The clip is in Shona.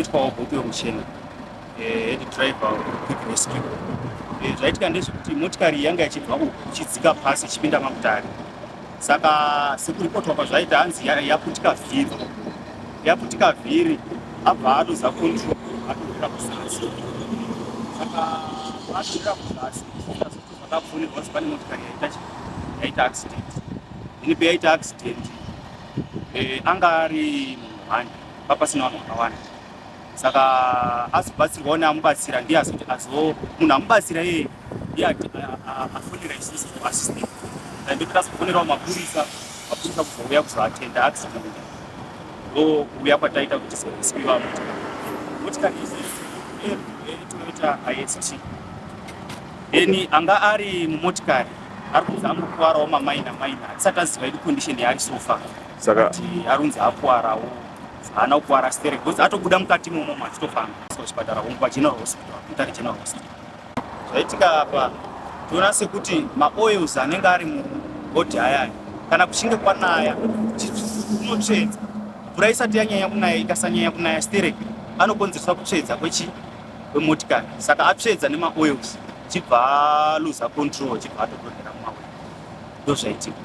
akabatwawo bhuku yomuchena head driver quick rescue. Zvaitika ndezvekuti motikari yanga ichibva ichidzika pasi ichipinda maMutare. Saka sekuripotwa kwazvaita hanzi yaputika vhiri abva aluza control atokura kuzasi. Saka atokura kuzasi zvakafonirwa kuti pane motikari yaita accident. Ini payaita accident anga ari munhani papasina vanhu vakawanda. Saka azobatsirwawo neamubatsira ndiye munhu amubatsira iye ndiye afonera isusu kuassistant. Ndoti tazofonerawo mapurisa kuzouya kuzoatenda accident ndouya kwataita kuti servisiwa motikari Toyota IST. Then anga ari mumotikari ari kunzi angokuwarawo mamaina atisati aziva idi condition yaari sofa. Saka arunzi akuwarawo haana kuwara steering because atobuda mukati imomo achitofamba kuchipatara General Hospital, Mutare General Hospital. Zvaitika apa toona sekuti maoils anenge ari mubhodhi ayaya kana kuchinge kwanaya unotsvedza mvura isati yanyanya kunaya ikasanyanya kunaya steering anokonzeresa kutsvedza kwemotikari. Saka atsvedza nemaoils chibva aluza control chibva atodonhera mumaoil. Ndozvaitika.